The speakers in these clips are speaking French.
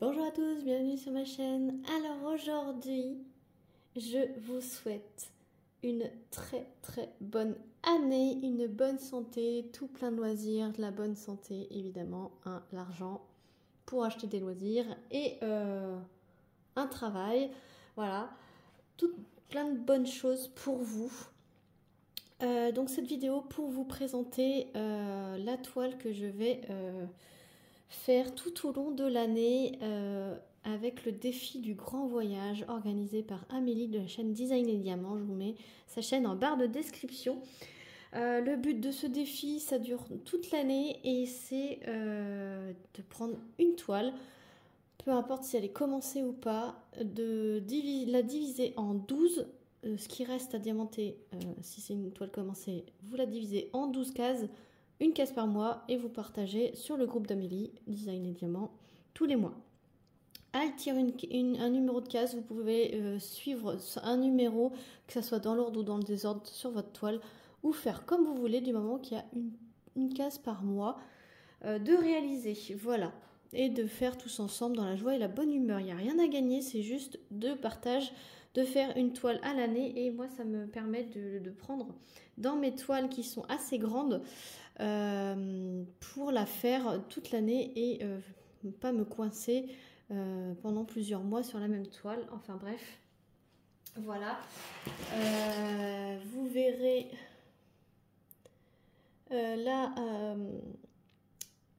Bonjour à tous, bienvenue sur ma chaîne. Alors aujourd'hui, je vous souhaite une très bonne année, une bonne santé, tout plein de loisirs, de la bonne santé évidemment, l'argent pour acheter des loisirs et un travail. Voilà, plein de bonnes choses pour vous. Donc cette vidéo pour vous présenter la toile que je vais faire tout au long de l'année avec le défi du grand voyage organisé par Amélie de la chaîne Design et Diamants. Je vous mets sa chaîne en barre de description. Le but de ce défi, ça dure toute l'année et c'est de prendre une toile, peu importe si elle est commencée ou pas, de la diviser en 12. Ce qui reste à diamanter, si c'est une toile commencée, vous la divisez en 12 cases, une case par mois, et vous partagez sur le groupe d'Amélie, Design et Diamants, tous les mois. Elle tire un numéro de case, vous pouvez suivre un numéro, que ce soit dans l'ordre ou dans le désordre, sur votre toile, ou faire comme vous voulez, du moment qu'il y a une case par mois de réaliser. Voilà. Et de faire tous ensemble dans la joie et la bonne humeur. Il n'y a rien à gagner, c'est juste de partage, de faire une toile à l'année. Et moi, ça me permet de prendre dans mes toiles qui sont assez grandes pour la faire toute l'année et pas me coincer pendant plusieurs mois sur la même toile. Enfin bref, voilà. Vous verrez là...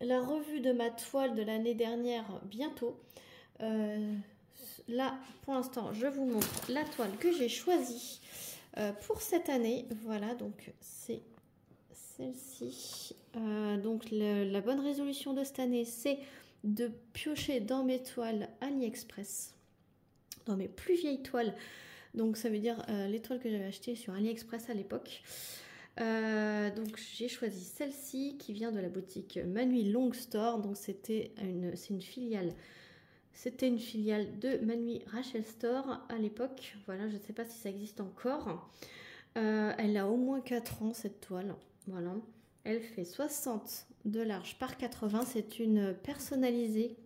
la revue de ma toile de l'année dernière bientôt. Là, pour l'instant, je vous montre la toile que j'ai choisie pour cette année. Voilà, donc c'est celle-ci. Donc la bonne résolution de cette année, c'est de piocher dans mes toiles AliExpress, dans mes plus vieilles toiles. Donc ça veut dire les toiles que j'avais achetées sur AliExpress à l'époque. Donc j'ai choisi celle-ci qui vient de la boutique Manui Long Store. Donc c'est une filiale. C'était une filiale de Manui Rachel Store à l'époque. Voilà, je ne sais pas si ça existe encore. Elle a au moins 4 ans cette toile. Voilà. Elle fait 60 de large par 80. C'est une personnalisée.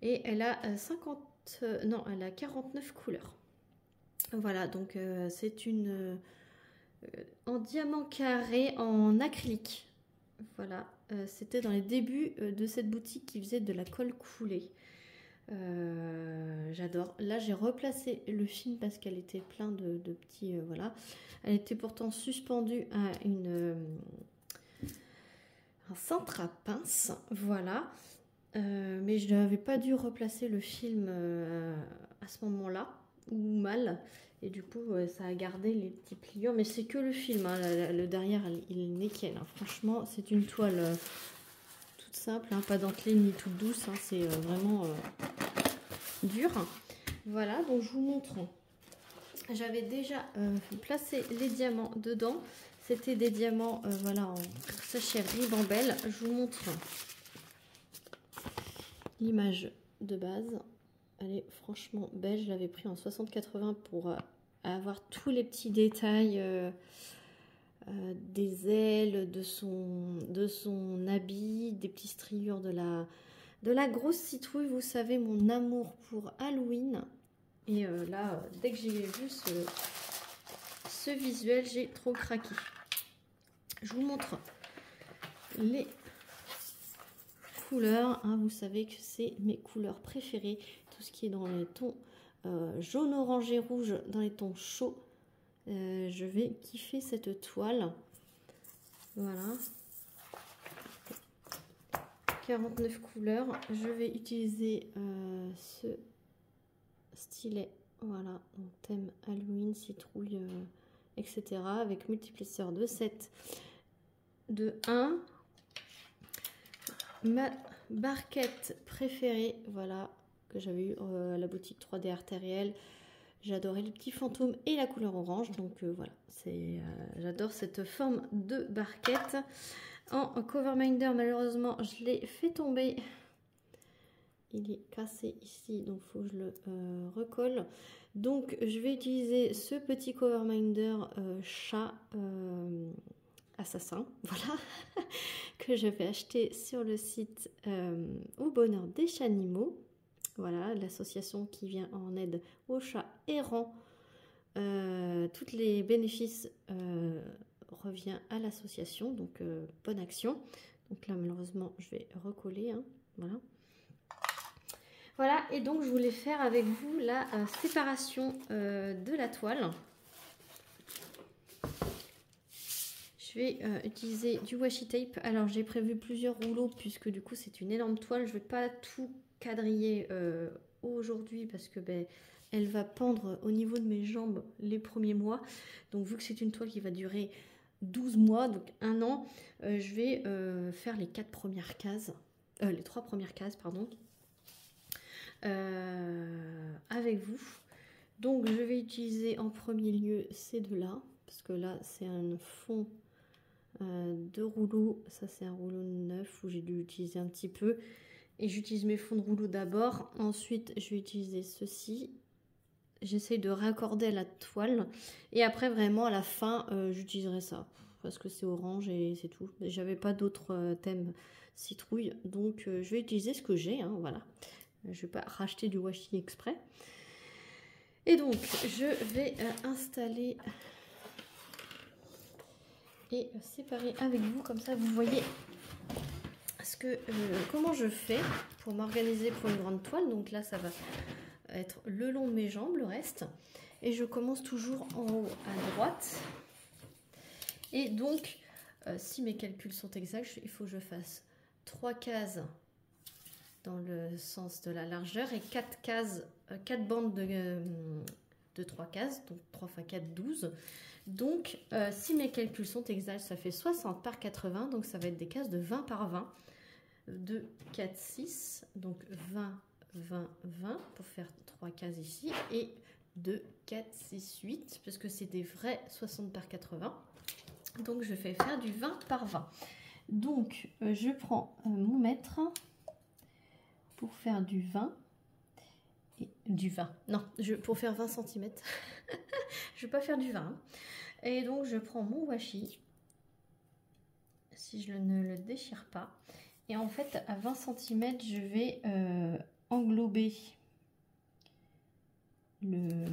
Et elle a elle a 49 couleurs. Voilà, donc c'est une en diamant carré en acrylique. Voilà, c'était dans les débuts de cette boutique qui faisait de la colle coulée. J'adore. Là, j'ai replacé le film parce qu'elle était plein de petits... voilà. Elle était pourtant suspendue à un centre à pince. Voilà. Mais je n'avais pas dû replacer le film à ce moment-là, ou mal. Et du coup, ça a gardé les petits pliants. Mais c'est que le film, hein. Le derrière, il est nickel, hein. Franchement, c'est une toile toute simple, hein, pas dentelée ni toute douce, hein. C'est vraiment dur. Voilà, donc je vous montre. J'avais déjà placé les diamants dedans. C'était des diamants voilà, en sachet ribambelle. Je vous montre l'image de base. Elle est franchement belle. Je l'avais pris en 60-80 pour avoir tous les petits détails des ailes, de son habit, des petites striures de la grosse citrouille. Vous savez mon amour pour Halloween. Et là, dès que j'ai vu ce visuel, j'ai trop craqué. Je vous montre les couleurs, hein. Vous savez que c'est mes couleurs préférées. Tout ce qui est dans les tons jaune, orange et rouge, dans les tons chauds. Je vais kiffer cette toile. Voilà. 49 couleurs. Je vais utiliser ce stylet. Voilà, donc thème Halloween, citrouille, etc. Avec multiplisseur de 7, de 1. Ma barquette préférée, voilà, que j'avais eu à la boutique 3D Artériel. J'adorais les petits fantômes et la couleur orange. Donc voilà, j'adore cette forme de barquette. En cover minder, malheureusement, je l'ai fait tomber. Il est cassé ici, donc il faut que je le recolle. Donc je vais utiliser ce petit cover minder chat assassin, voilà, que je vais acheter sur le site Au Bonheur des Chats Animaux. Voilà, l'association qui vient en aide aux chats errants. Tous les bénéfices revient à l'association, donc bonne action. Donc là, malheureusement, je vais recoller, hein, voilà. Voilà, et donc je voulais faire avec vous la séparation de la toile. Je vais utiliser du washi tape. Alors j'ai prévu plusieurs rouleaux puisque du coup c'est une énorme toile. Je ne vais pas tout quadriller aujourd'hui parce que elle va pendre au niveau de mes jambes les premiers mois. Donc vu que c'est une toile qui va durer 12 mois, donc 1 an, je vais faire les 3 premières cases, pardon, avec vous. Donc je vais utiliser en premier lieu ces deux-là, parce que là c'est un fond de rouleau, ça c'est un rouleau neuf où j'ai dû utiliser un petit peu, et j'utilise mes fonds de rouleau d'abord, ensuite je vais utiliser ceci, j'essaye de raccorder la toile, et après vraiment à la fin j'utiliserai ça, parce que c'est orange et c'est tout, j'avais pas d'autres thèmes citrouille, donc je vais utiliser ce que j'ai, hein, voilà, je vais pas racheter du washi exprès. Et donc je vais installer et séparer avec vous, comme ça vous voyez comment je fais pour m'organiser pour une grande toile. Donc là ça va être le long de mes jambes, le reste, et je commence toujours en haut à droite. Et donc si mes calculs sont exacts, il faut que je fasse 3 cases dans le sens de la largeur et 4 bandes de 3 cases, donc 3 x 4, 12. Donc, si mes calculs sont exacts, ça fait 60 par 80, donc ça va être des cases de 20 par 20. 2, 4, 6, donc 20, 20, 20, pour faire 3 cases ici, et 2, 4, 6, 8, parce que c'est des vrais 60 par 80. Donc, je vais faire du 20 par 20. Donc, je prends mon mètre pour faire du 20. Et du 20, non, pour faire 20 cm. Je ne vais pas faire du 20. Hein. Et donc, je prends mon washi, si je ne le déchire pas. Et en fait, à 20 cm, je vais englober le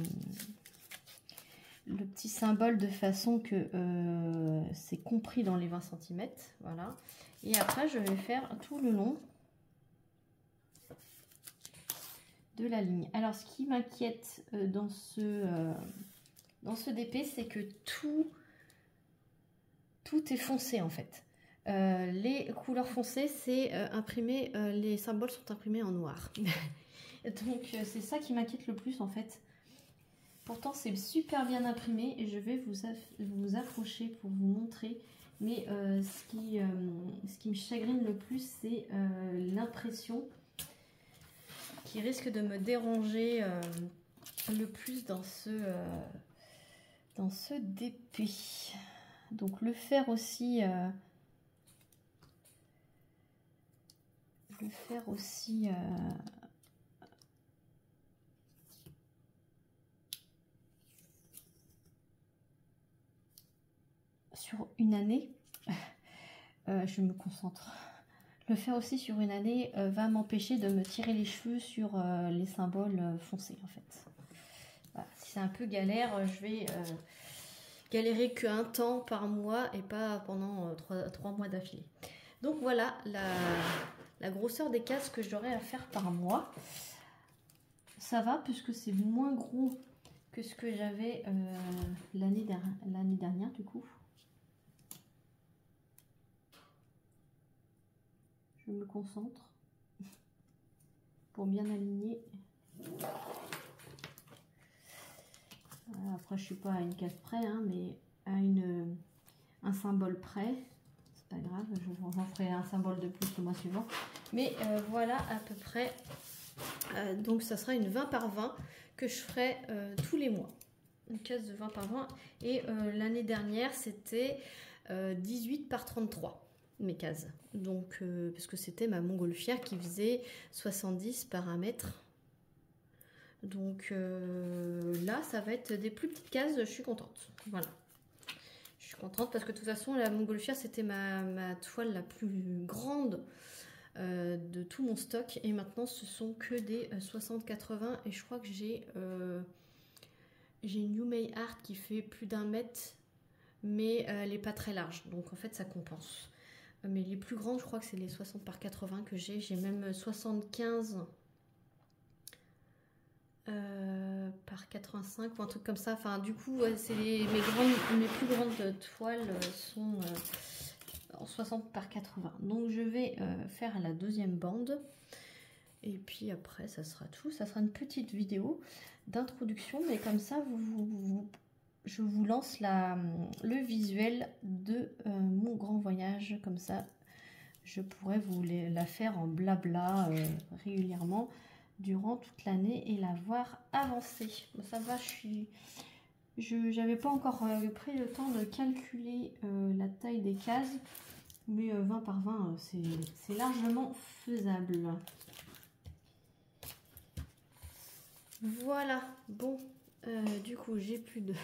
petit symbole de façon que c'est compris dans les 20 cm. Voilà. Et après, je vais faire tout le long de la ligne. Alors, ce qui m'inquiète dans ce DP, c'est que tout est foncé en fait. Les couleurs foncées, c'est imprimé, les symboles sont imprimés en noir. Donc c'est ça qui m'inquiète le plus en fait. Pourtant c'est super bien imprimé et je vais vous approcher pour vous montrer. Mais ce qui me chagrine le plus, c'est l'impression qui risque de me déranger le plus dans ce DP. Donc le faire aussi sur une année, je me concentre. Le faire aussi sur une année va m'empêcher de me tirer les cheveux sur les symboles foncés en fait. Voilà. Si c'est un peu galère, je vais galérer qu'un temps par mois et pas pendant 3 mois d'affilée. Donc voilà la grosseur des cases que j'aurai à faire par mois. Ça va puisque c'est moins gros que ce que j'avais l'année dernière du coup. Je me concentre pour bien aligner. Voilà, après je suis pas à une case près, hein, mais à un symbole près. C'est pas grave, j'en ferai un symbole de plus le mois suivant. Mais voilà à peu près. Donc ça sera une 20 par 20 que je ferai tous les mois. Une case de 20 par 20. Et l'année dernière c'était 18 par 33. Mes cases, donc parce que c'était ma montgolfière qui faisait 70 par 1 mètre, donc là ça va être des plus petites cases. Je suis contente, voilà, je suis contente parce que de toute façon, la montgolfière, c'était ma toile la plus grande de tout mon stock. Et maintenant, ce sont que des 60-80. Et je crois que j'ai une Yumei Art qui fait plus d'1 mètre, mais elle n'est pas très large. Donc en fait, ça compense. Mais les plus grandes, je crois que c'est les 60 par 80 que j'ai. J'ai même 75 par 85 ou un truc comme ça. Enfin, du coup, c'est mes plus grandes toiles sont en 60 par 80. Donc, je vais faire la deuxième bande. Et puis après, ça sera tout. Ça sera une petite vidéo d'introduction. Mais comme ça, je vous lance le visuel de mon grand voyage. Comme ça, je pourrais vous la faire en blabla régulièrement durant toute l'année et la voir avancer. Bon, ça va, je n'avais pas encore pris le temps de calculer la taille des cases, mais 20 par 20, c'est largement faisable. Voilà, bon, du coup, j'ai plus de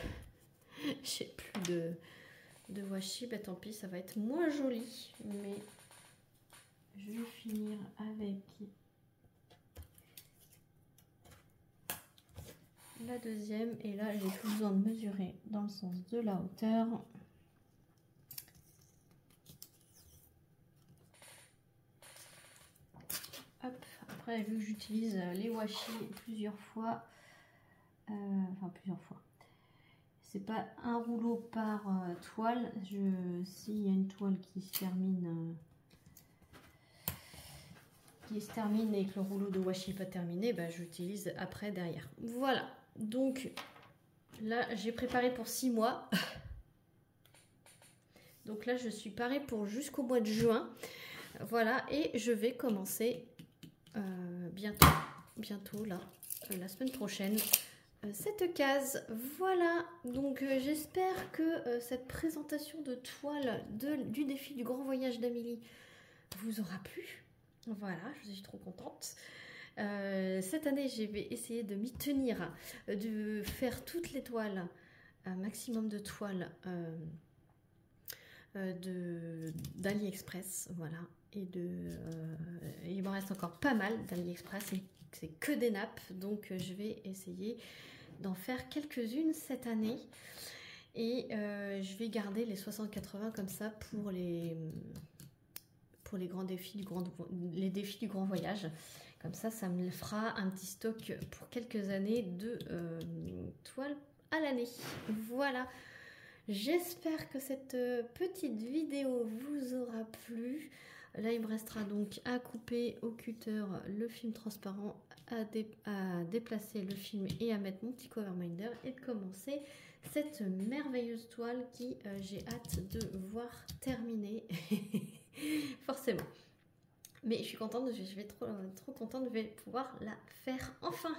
de washi, bah tant pis, ça va être moins joli, mais je vais finir avec la deuxième. Et là, j'ai plus besoin de mesurer dans le sens de la hauteur. Hop, après, vu que j'utilise les washi plusieurs fois, c'est pas un rouleau par toile. S'il y a une toile qui se termine et que le rouleau de washi n'est pas terminé, bah, j'utilise après derrière. Voilà, donc là j'ai préparé pour 6 mois. Donc là je suis parée pour jusqu'au mois de juin. Voilà, et je vais commencer bientôt là, la semaine prochaine, cette case. Voilà, donc j'espère que cette présentation de toile du défi du grand voyage d'Amélie vous aura plu. Voilà, je suis trop contente. Cette année, je vais essayer de m'y tenir, de faire toutes les toiles, un maximum de toiles d'AliExpress, voilà. Et il m'en reste encore pas mal d'AliExpress, c'est que des nappes, donc je vais essayer d'en faire quelques-unes cette année. Et je vais garder les 60-80 comme ça pour les grands défis les défis du grand voyage. Comme ça me fera un petit stock pour quelques années de toiles à l'année. Voilà, j'espère que cette petite vidéo vous aura plu. Là, il me restera donc à couper au cutter le film transparent, à déplacer le film et à mettre mon petit cover minder et de commencer cette merveilleuse toile qui j'ai hâte de voir terminer. Forcément. Mais je suis contente, je vais trop contente de pouvoir la faire enfin.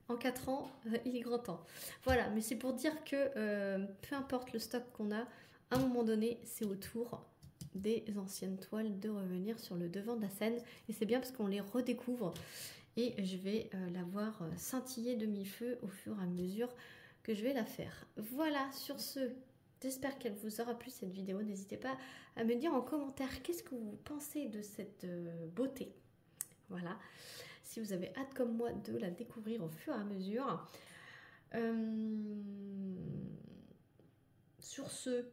En 4 ans, il est grand temps. Voilà, mais c'est pour dire que peu importe le stock qu'on a, à un moment donné, c'est au tour des anciennes toiles de revenir sur le devant de la scène. Et c'est bien parce qu'on les redécouvre. Et je vais la voir scintiller de mille feux au fur et à mesure que je vais la faire. Voilà, sur ce, j'espère qu'elle vous aura plu cette vidéo. N'hésitez pas à me dire en commentaire qu'est-ce que vous pensez de cette beauté. Voilà, si vous avez hâte comme moi de la découvrir au fur et à mesure. Sur ce,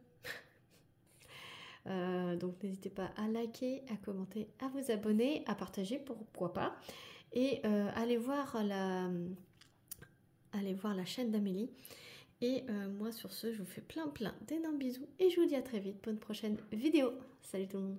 donc n'hésitez pas à liker, à commenter, à vous abonner, à partager, pourquoi pas. Et allez voir la chaîne d'Amélie. Et moi sur ce, je vous fais plein d'énormes bisous et je vous dis à très vite pour une prochaine vidéo. Salut tout le monde.